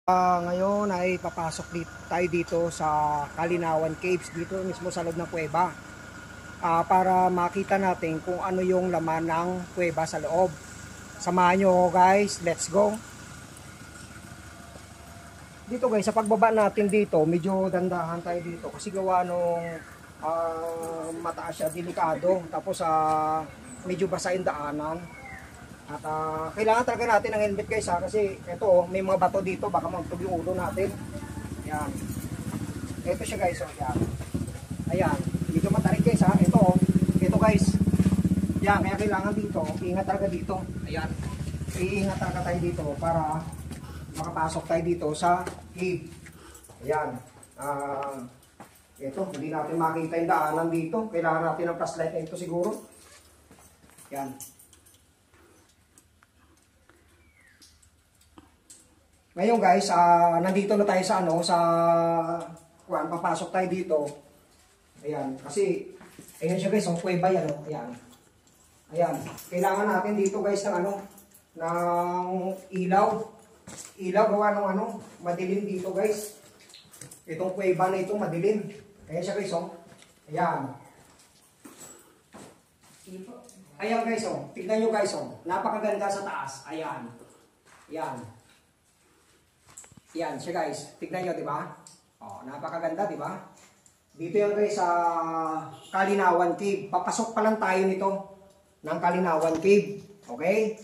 Ngayon ay papasok tayo dito sa Kalinawan Caves, dito mismo sa loob ng kuweba, para makita natin kung ano yung laman ng kuweba sa loob. Samahan nyo guys, let's go. Dito guys, sa pagbaba natin dito, medyo dandahan tayo dito kasi gawa nung mataas siya, delikado, tapos medyo basa yung daanan. At kailangan talaga natin ng helmet guys kasi ito may mga bato dito, baka magtug yung ulo natin. Yan. Ito siya guys, yan. Ayan, medyo matarik guys ito guys. Yan, kaya kailangan dito, ingat talaga dito. Ayan. Iingat talaga tayo dito para makapasok tayo dito sa cave. Ayan. Ito, hindi natin makita yung daanan dito. Kailangan natin ng flashlight na ito siguro. Yan. Ngayon guys, nandito na tayo sa papasok tayo dito. Ayan, kasi ayan siya guys, ang kuweba yan, ayan. Ayan, kailangan natin dito guys ng ng ilaw. Ilaw gawa ng madilim dito guys. Itong kuweba na ito madilim. Ayan siya guys, Ayan. Ayan guys, tignan nyo guys, napakaganda sa taas. Ayan. Ayan. Yan siya guys. Tignan nyo, di ba? Napakaganda, di ba? Dito yan guys sa Kalinawan Cave. Papasok pa lang tayo nito ng Kalinawan Cave. Okay?